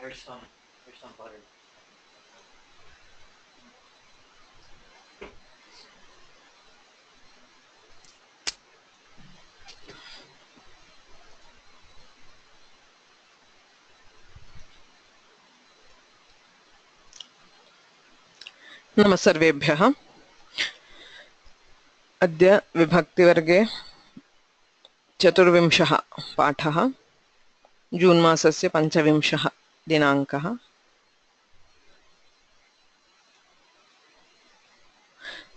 नमः सर्वेभ्यः। अद्य विभक्तिवर्गे चतुर्विंशः पाठः, जून् मासस्य 25 दिनाङ्कः।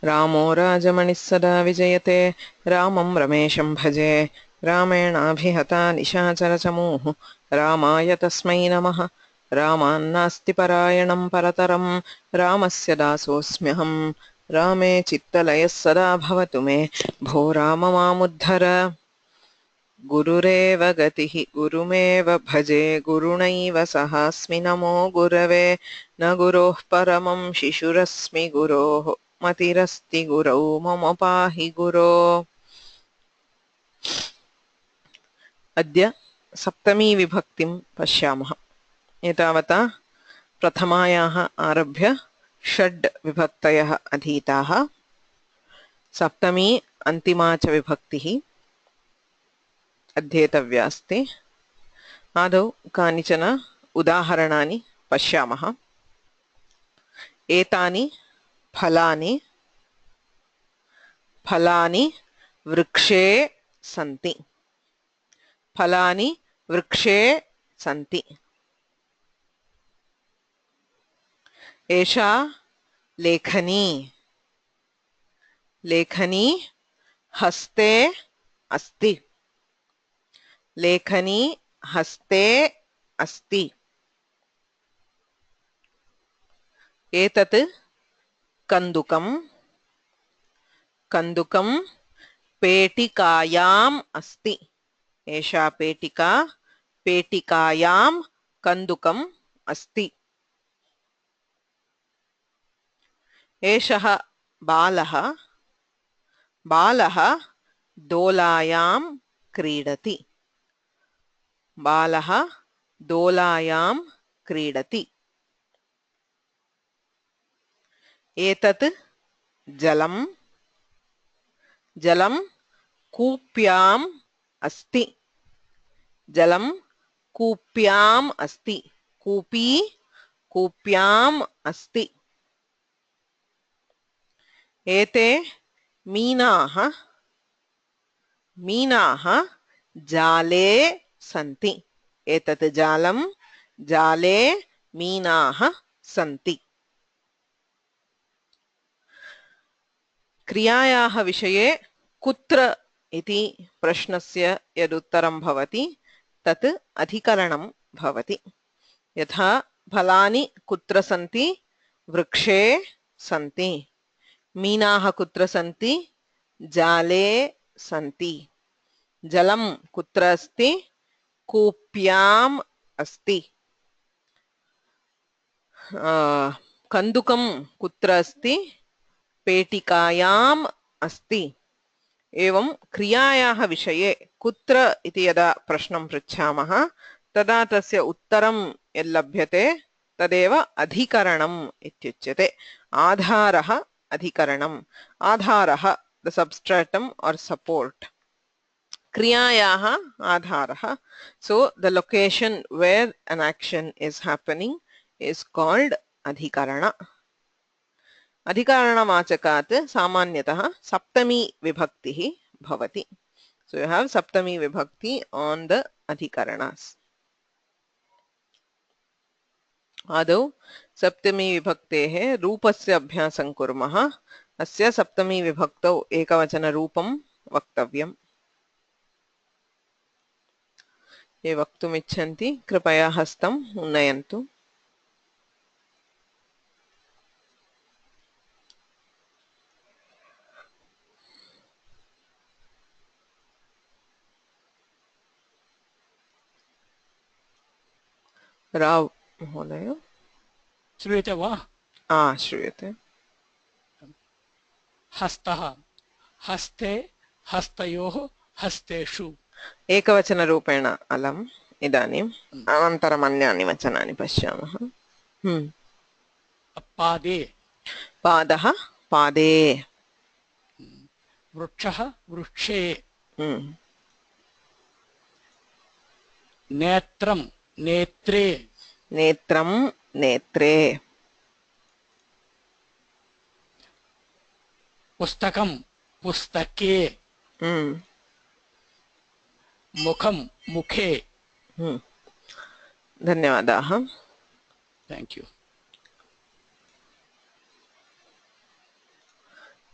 रामो राजमणिः सदा विजयते, रामं रमेशं भजे। रामेणाभिहता निशाचरचमूः, रामाय तस्मै नमः। रामान्नास्ति परायणं परतरं, रामस्य दासोऽस्म्यहम्। रामे चित्तलयः सदा भवतु मे, भो राम मामुद्धर। गुरुरेव गतिः गुरुमेव भजे, गुरुणैव सहास्मि नमो गुरवे। न गुरोः परमं शिशुरस्मि गुरोः, मतिरस्ति गुरौ मम पाहि गुरो। अद्य सप्तमी विभक्तिं पश्यामः। एतावता प्रथमायाः आरभ्य षड् विभक्तयः अधीताः। सप्तमी अन्तिमा च विभक्तिः अध्येतव्या अस्ति। आदौ कानिचन उदाहरणानि पश्यामः। एतानि फलानि फलानि वृक्षे सन्ति। फलानि वृक्षे सन्ति। एषा लेखनी लेखनी हस्ते अस्ति। लेखनी हस्ते अस्ति। एतत् कन्दुकं कन्दुकं पेटिकायाम् अस्ति। एषा पेटिका पेटिकायां कन्दुकम् अस्ति। एषः बालः बालः दोलायां क्रीडति। बालः दोलायां क्रीडति। एतत् जलं जलं कूप्याम् अस्ति। जलं कूप्याम् अस्ति। कूपी कूप्याम् अस्ति। एते मीनाः मीनाः जाले सन्ति। एतत् जालं जाले मीनाः सन्ति। क्रियायाः विषये कुत्र इति प्रश्नस्य यदुत्तरं भवति तत् अधिकरणं भवति। यथा फलानि कुत्र सन्ति? वृक्षे सन्ति। मीनाः कुत्र सन्ति? जाले सन्ति। जलं कुत्र अस्ति? कूप्याम् अस्ति। कन्दुकं कुत्र अस्ति? पेटिकायाम् अस्ति। एवं क्रियायाः विषये कुत्र इति यदा प्रश्नं पृच्छामः तदा तस्य उत्तरं यल्लभ्यते तदेव अधिकरणम् इत्युच्यते। आधारः अधिकरणम्। आधारः द substratum or support. क्रियायाः आधारः. So the location where an action is happening is called अधिकरण. अधिकरणवाचकात् सामान्यतः सप्तमी विभक्तिः भवति. So you have सप्तमी विभक्ति on the अधिकरणास्. आदौ सप्तमी विभक्तेः रूपस्य अभ्यासं कुर्मः। अस्य सप्तमी विभक्तौ एकवचनरूपं वक्तव्यम्। ये वक्तुमिच्छन्ति कृपया हस्तम् उन्नयन्तु। राव महोदय श्रूयते वा? श्रूयते। हस्तः हस्ते हस्तयोः हस्तेषु। एकवचनरूपेण अलम् इदानीम् अनन्तरम् अन्यानि वचनानि पश्यामः। पादे पादः पादे वृक्षः वृक्षे हम्म नेत्रं नेत्रे नेत्रं नेत्रे पुस्तकं पुस्तके हम्म मुखं मुखे धन्यवादाः। थैंक यू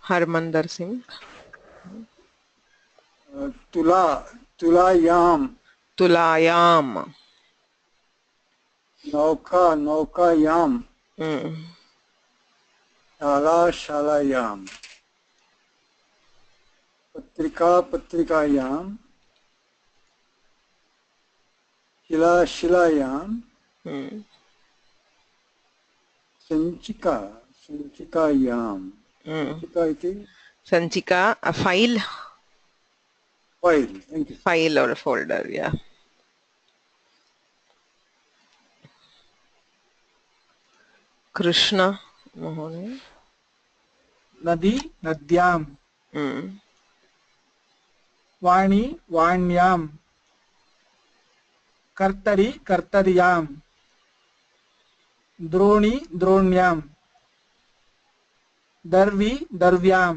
हरमंदर सिंह तुला तुलायां तुलायाम नौका नौकायां हम्म शाला शालायां पत्रिका पत्रिकायां शिला शिलायां सञ्चिका सञ्चिकायां सञ्चिका इति संचिका a file file thank you file or a folder yeah Krishna महोदय नदी नद्यां वाणी वाण्यां कर्तरी कर्तर्यां द्रोणी द्रोण्यां दर्वी दर्व्यां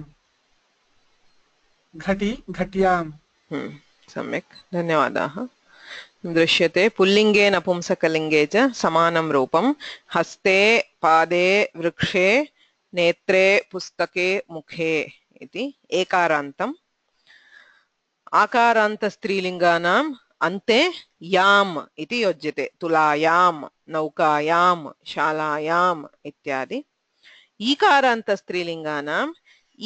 घटी घट्यां सम्यक् धन्यवादाः। दृश्यते पुल्लिङ्गे नपुंसकलिङ्गे च समानं रूपं हस्ते पादे वृक्षे नेत्रे पुस्तके मुखे इति एकारान्तम् आकारान्तस्त्रीलिङ्गानाम् अन्ते याम् इति योज्यते तुलायां नौकायां शालायाम् इत्यादि। ईकारान्तस्त्रीलिङ्गानाम्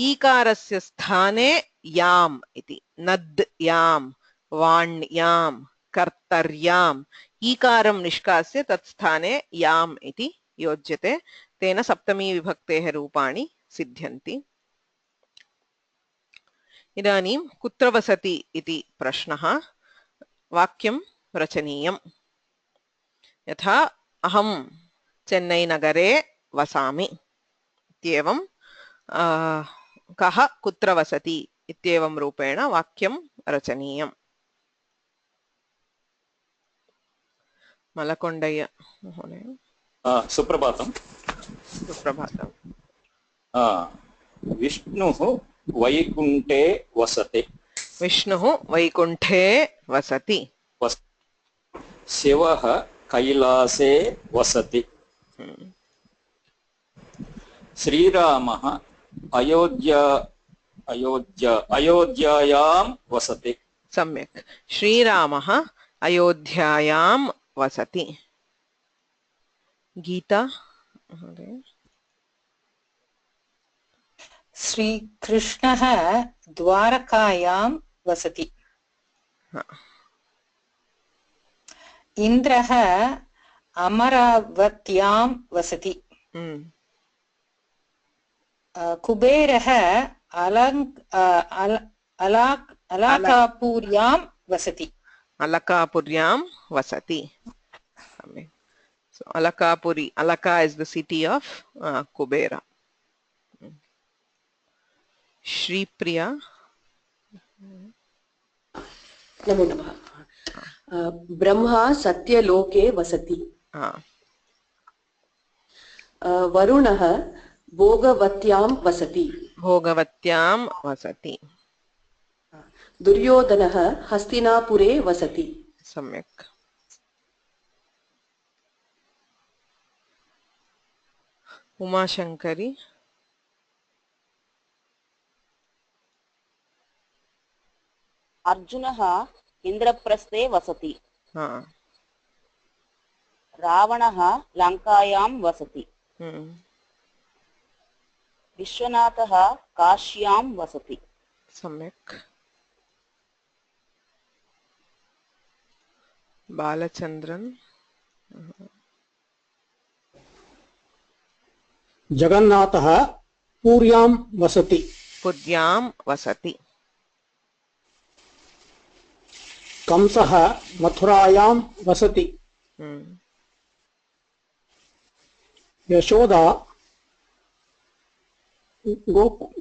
ईकारस्य स्थाने याम् इति नद् याम् वाण्यां कर्तर्याम् ईकारं निष्कास्य तत् स्थाने याम् इति योज्यते तेन सप्तमी विभक्तेः रूपाणि सिद्ध्यन्ति। इदानीं कुत्र वसति इति प्रश्नः वाक्यं रचनीयम्। यथा अहं चेन्नै नगरे वसामि इत्येवं कः कुत्र वसति इत्येवं रूपेण वाक्यं रचनीयम्। मलकोण्डय्य महोदय सुप्रभातम्। सुप्रभातम्। विष्णुः वैकुण्ठे वसति। विष्णुः वैकुण्ठे वसति। शिवः कैलासे वसति। श्रीरामः अयोध्यायां वसति। सम्यक् श्रीरामः अयोध्यायां वसति। गीता महोदय श्रीकृष्णः द्वारकायां वसति। इन्द्रः अमरावत्यां वसति। कुबेरः अलकापुर्यां वसति। अलकापुर्यां वसति। So Alakapuri, Alaka is the city of Kubera. Shri Priya. नमो नमः। ब्रह्मा सत्यलोके वसति। वरुणः भोगवत्यां वसति। भोगवत्यां वसति। दुर्योधनः हस्तिनापुरे वसति। सम्यक्। उमाशंकरी अर्जुनः इन्द्रप्रस्थे वसति। रावणः लङ्कायां वसति। विश्वनाथः काश्यां वसति। सम्यक्। बालचन्द्रन् जगन्नाथः पुर्यां वसति। पुर्यां वसति। कंसः मथुरायां वसति। यशोदा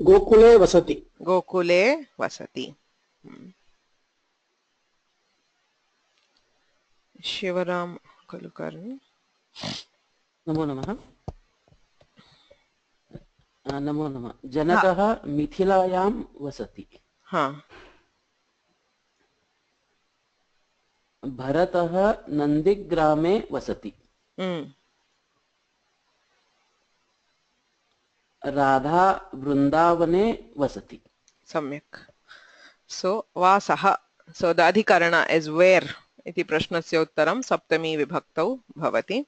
गोकुले वसति। गोकुले वसति। शिवराम कुलकर्णी। नमो नमः। नमो नमः। जनकः मिथिलायां वसति। हाँ। भरतः नन्दिग्रामे वसति। राधा वृन्दावने वसति। सम्यक्। सो वासः, सो द अधिकरण इस् वेर् इति प्रश्नस्य उत्तरं सप्तमी विभक्तौ भवति।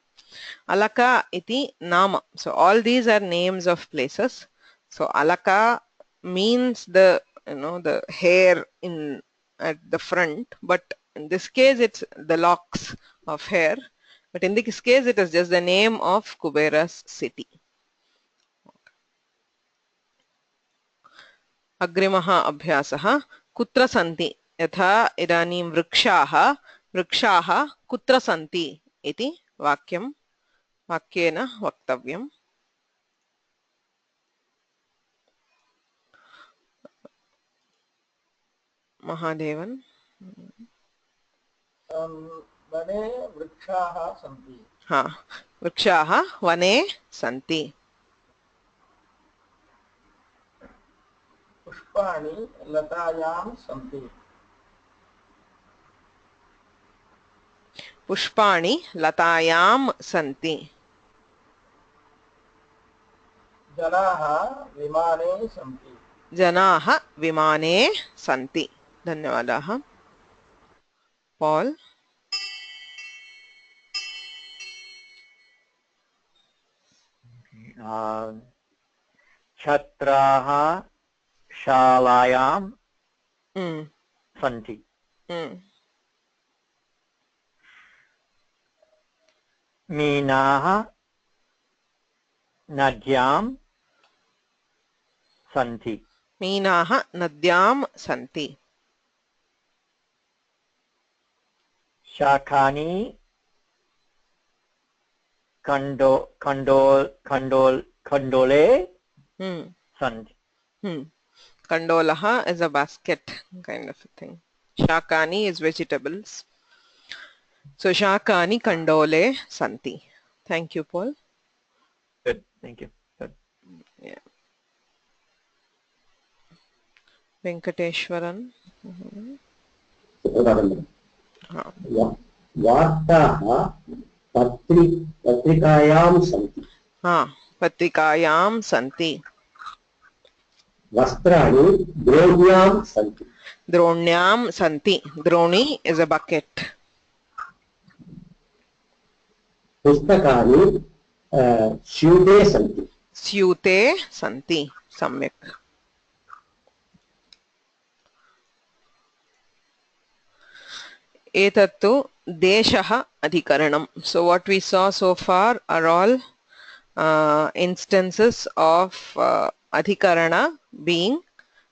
अलका इति नाम, so all these are names of places. So alaka means the the hair in at the front, but in this case it's the locks of hair, but in this case it is just the name of Kubera's city. अग्रिमः अभ्यासः कुत्र सन्ति, यथा इदानीं वृक्षाः कुत्र सन्ति इति वाक्येन वक्तव्यम्। महादेवन। वने वृक्षाः सन्ति। हाँ, वृक्षाः वने सन्ति। पुष्पाणि लतायां सन्ति। पुष्पाणि लतायां सन्ति। जनाः विमाने सन्ति। जनाः विमाने सन्ति। धन्यवादाः। पॉल। छात्राः शालायां सन्ति। मीनाः नद्यां सन्ति। मीनाः नद्यां सन्ति। शाकानि खण्डोले सन्ति। Kandolah is a basket kind of a thing. Shakani is vegetables. So Shakani kandole santi. Thank you, Paul. Good. Thank you. Good. Yeah. Venkateshwaran. वार्ताः पत्रिकायां सन्ति। हाँ, पत्रिकायां सन्ति। वस्त्राणि द्रोण्यां सन्ति। द्रोण्यां सन्ति। द्रोणी is a bucket. पुस्तकानि स्यूते सन्ति। स्यूते सन्ति। सम्यक्। एतत्तु देशः अधिकरणम्. So what we saw so far are all instances of adhikarana being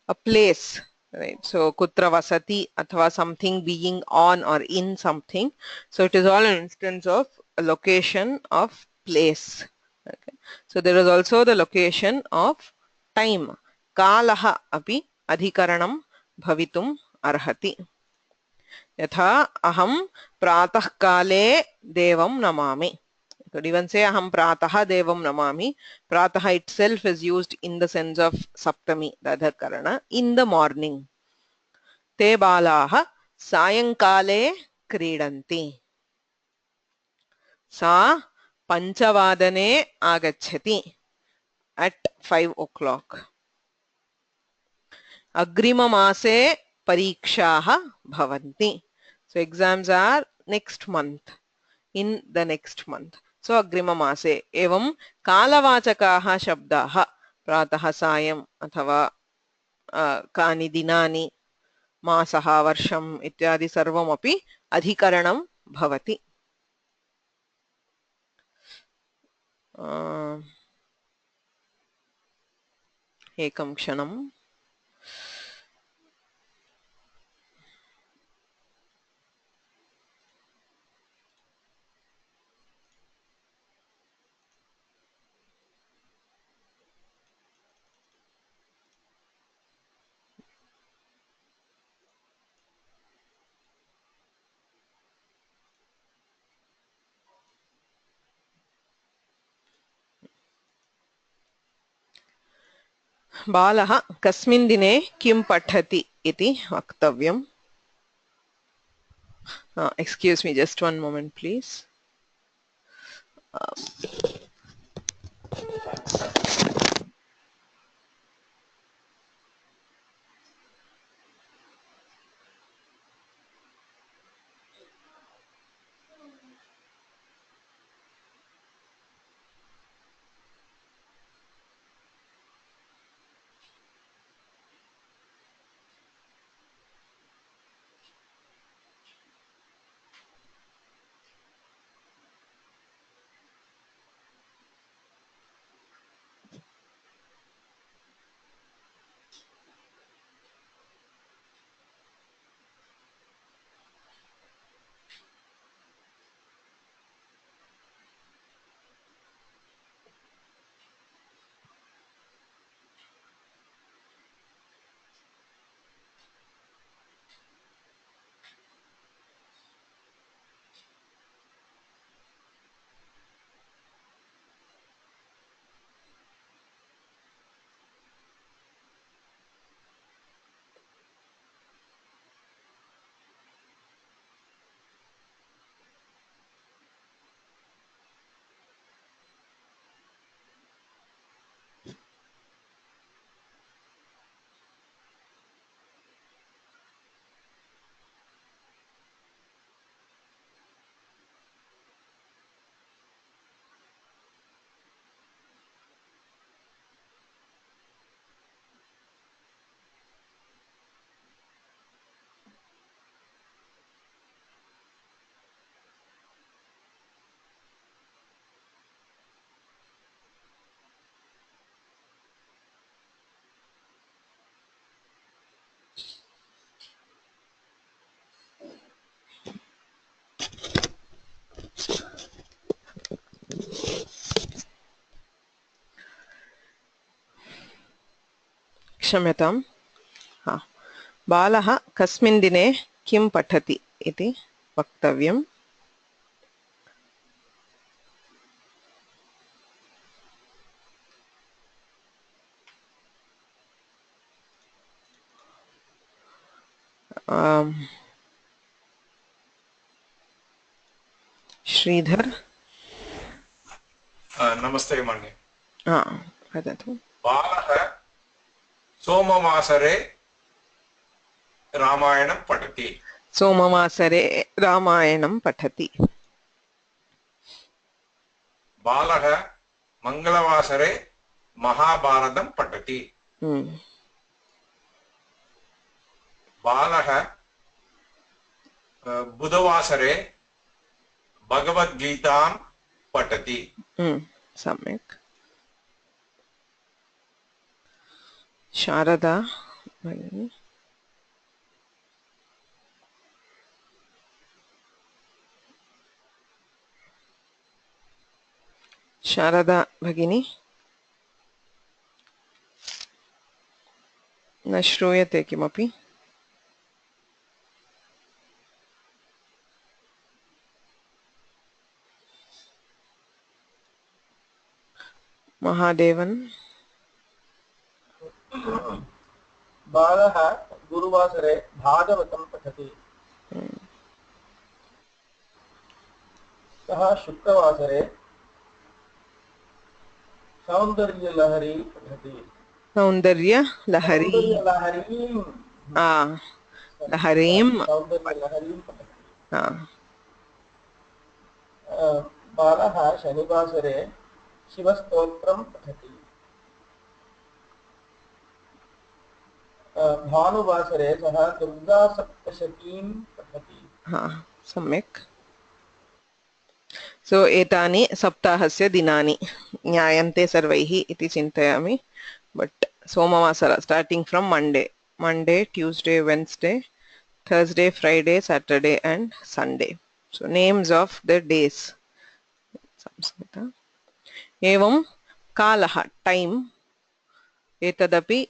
a place, right? So kutra vasati athva something being on or in something. So it is all an instance of a location of place. Okay. So there is also the location of time. Kalaha api adhikaranam bhavitum arhati. यथा अहम प्रातः काले देवं Namami. Could even say aham pratah devam namami. Pratah itself is used in the sense of saptami, the adhikarana, in the morning. Te balaah sayankale kridanti. Sa panchavadane agachati, at 5 o'clock. Agrima mase parikshaah bhavanti. So exams are next month, in the next month. So agrima mase. Evam kalavachakaah shabdaah pratah sayam athava kani dinani masaha varsham ityadi sarvam api adhikaranam bhavati. Ekam kshanam. बालः कस्मिन् दिने किं पठति इति वक्तव्यम्. Excuse me, just one moment please. क्षम्यताम्. बालः कस्मिन् दिने किं पठति इति वक्तव्यम्. श्रीधर. नमस्ते मन्ये. वदतु. बालः सोमवासरे रामायणं पठति. सोमवासरे रामायणं पठति. बालः मंगलवासरे महाभारतं पठति. बालः बुधवासरे भगवद्गीतां पठति. सम्यक्. शारदा भगिनी. शारदा भगिनी न श्रूयते किमपि. महादेवन. बालः गुरुवासरे भागवतं पठति. सः शुक्रवासरे सौन्दर्यलहरी पठति. सौन्दर्यलहरी. लहरीं पठति. बालः शनिवासरे शिवस्तोत्रं पठति. भानुवासरे सः दुर्गासप्तशतीं पठति. सम्यक्. सो एतानि सप्ताहस्य दिनानि ज्ञायन्ते सर्वैः इति चिन्तयामि. बट सोमवासर starting from Monday Tuesday Wednesday Thursday Friday Saturday and Sunday. So names of the days. Sanskrit. एवं कालः टाइम एतदपि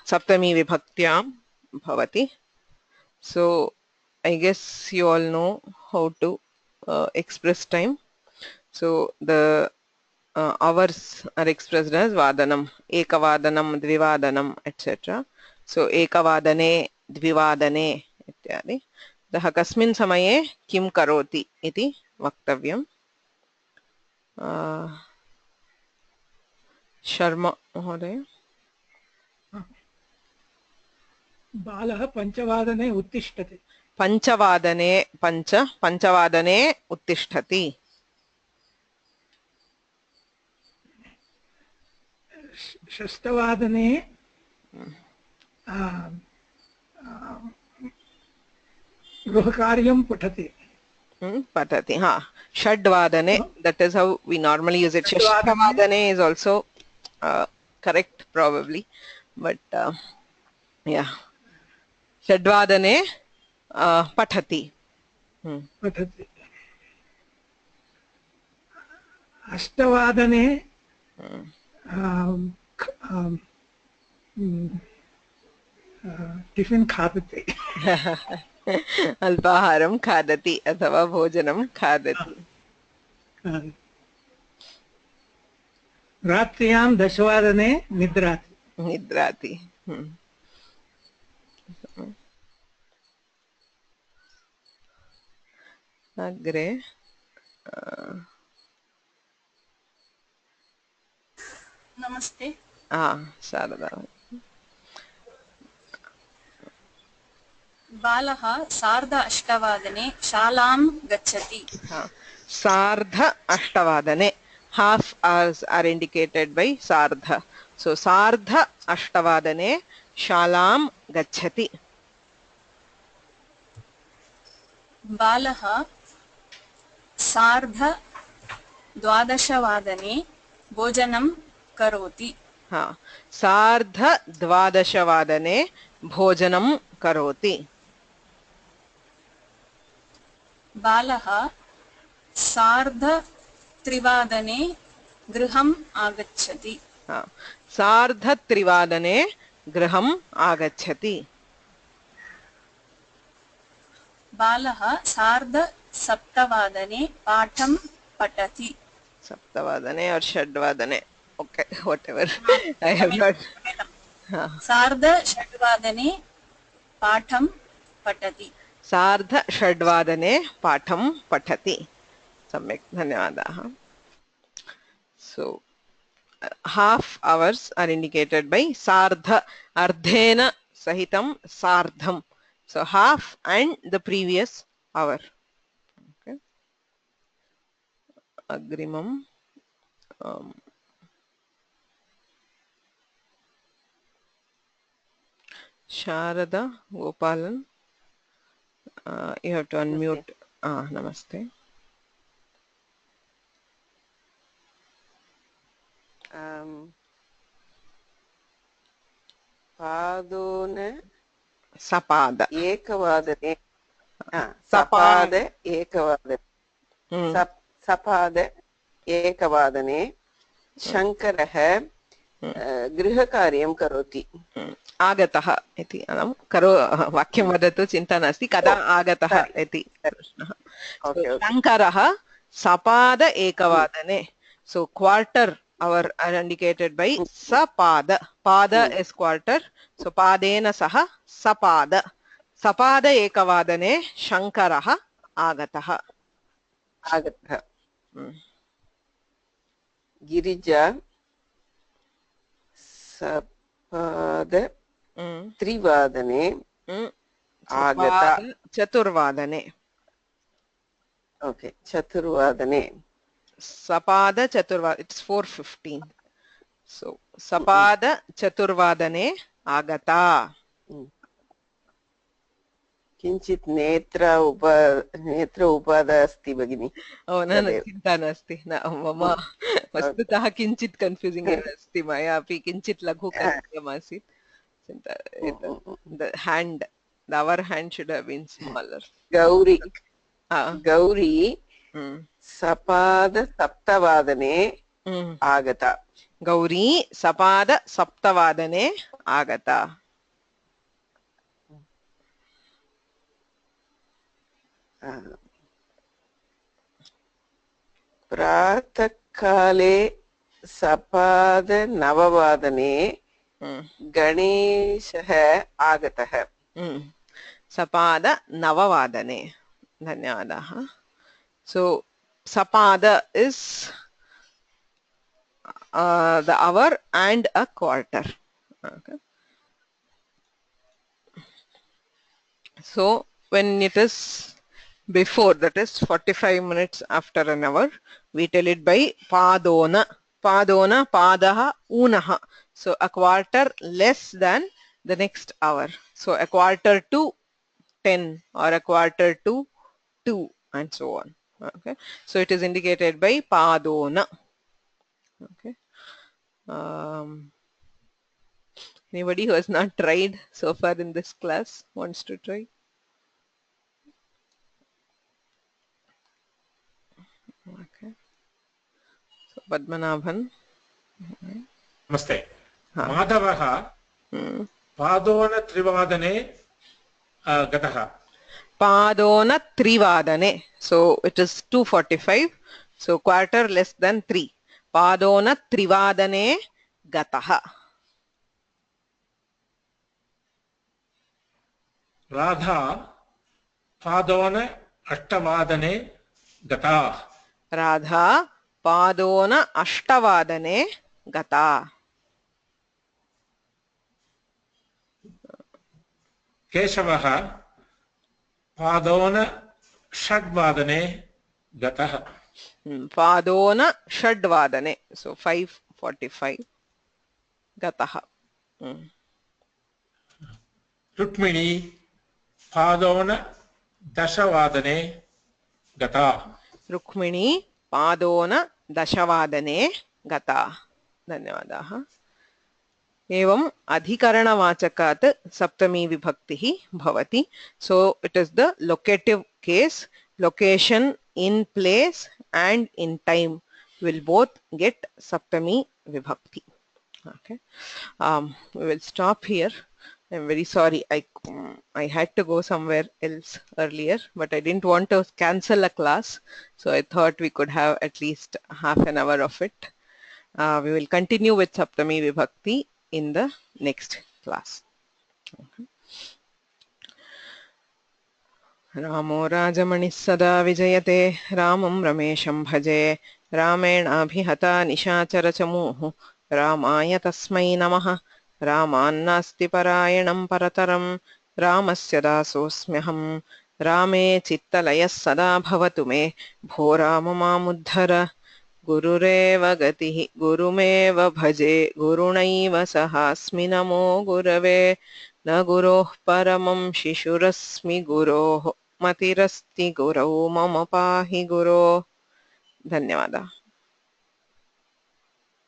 सप्तमी विभक्त्यां भवति. सो I guess you all know how to express time. So the hours are expressed as vadanam. Ekavadanam, dvivadanam, etc. So ekavadane, dvivadane इत्यादि. अतः कस्मिन् समये किं करोति इति वक्तव्यम्. शर्मा महोदय. बालः पञ्चवादने उत्तिष्ठति. पञ्चवादने उत्तिष्ठति. षष्ठवादने गृहकार्यं पठति. पठति. हाँ, षड्वादने, that is how we normally use it. षष्ठवादने is also correct probably, but yeah, षड्वादने पठति. पठति. अष्टवादने टिफिन खादति. अल्पाहारं खादति अथवा भोजनं खादति. रात्र्यां 10वादने निद्राति. अग्रे नमस्ते. शारदा. बालः 8:30 शालां गच्छति. सार्ध अष्टवादने. Half hours are indicated by sardha. So sardha ashtavadane shalam gacchati. बालः 12:12 भोजनं करोति. सार्ध 12 भोजनं करोति. बालः 3:30 गृहम् आगच्छति. 3:30 गृहम् आगच्छति. बालः 7:30 पाठं पठति. 7 और 6 okay, whatever. I have not. 6:30 पाठं पठति. 6:30 पाठं पठति. सम्यक्, धन्यवादाः. So half hours are indicated by sardha. Ardhena sahitam sardham. So half and the previous hour. Okay. Agrimam. Sharada Gopalan. You have to unmute. Namaste. पादोन सपाद एकवादने सपाद एकवादने सपाद एकवादने शङ्करः गृहकार्यं करोति. आगतः इति करो वाक्यं वदतु, चिन्ता नास्ति. कदा आगतः इति प्रश्नः. शङ्करः सपाद एकवादने. So quarter hour are indicated by sapada. Pada is quarter. So padena saha sapada. Sapada ekavadane Shankaraha agatah. Agatah. Girija sapada trivadane agata. Chaturvadane. Okay, chaturvadane. Sapada Chaturvadane. It's 4:15. So Sapada Chaturvadane agata. किंचित नेत्र उपाद अस्ति भगिनी. न चिन्ता नास्ति. मम वस्तुतः किञ्चित् कन्फ्यूसिङ्ग् अस्ति. मया अपि किञ्चित् लघु करणीयमासीत्. The hand, our hand should have been smaller. गौरी सपाद सप्तवादने आगता. गौरी सपाद सप्तवादने आगता. प्रातःकाले सपाद नववादने गणेशः आगतः सपाद नववादने धन्यवादाः so sapada is the hour and a quarter okay so when it is before, that is 45 minutes after an hour, we tell it by padona. Padona, padaha, unaha. So a quarter less than the next hour. So a quarter to 10 or a quarter to 2 and so on. Okay. So it is indicated by padona. Okay. Anybody who has not tried so far in this class wants to try? Okay. So Padmanabhan. नमस्ते माधवः पादोन-त्रिवादने गतः पादोन-त्रिवादने so it is 2:45 so quarter less than 3 पादोन-त्रिवादने गतः राधा पादोन-अष्टवादने गता राधा पादोन-अष्टवादने गता केशवः पादोन-षड्वादने गतः पादोन-षड्वादने so 5:45 गतः रुक्मिणी पादोन-दशवादने गता रुक्मिणी पादोन-दशवादने गता धन्यवादाः एवं अधिकरणवाचकात् सप्तमी विभक्तिः भवति so it is the locative case location in place and in time will both get saptami vibhakti okay we will stop here. I'm very sorry I had to go somewhere else earlier but I didn't want to cancel a class so I thought we could have at least half an hour of it. We will continue with saptami vibhakti in the next class. Okay. रामो राजमणिः सदा विजयते रामं रमेशं भजे रामेणाभिहता निशाचरचमूः रामाय तस्मै नमः रामान्नास्ति परायणं परतरं रामस्य दासोऽस्म्यहं रामे चित्तलयः सदा भवतु मे भो राम मामुद्धर गुरुरेव गतिः गुरुमेव भजे गुरुणैव सहास्मि नमो गुरवे न गुरोः परमं शिशुरस्मि गुरोः मतिरस्ति गुरौ मम पाहि गुरो धन्यवादः।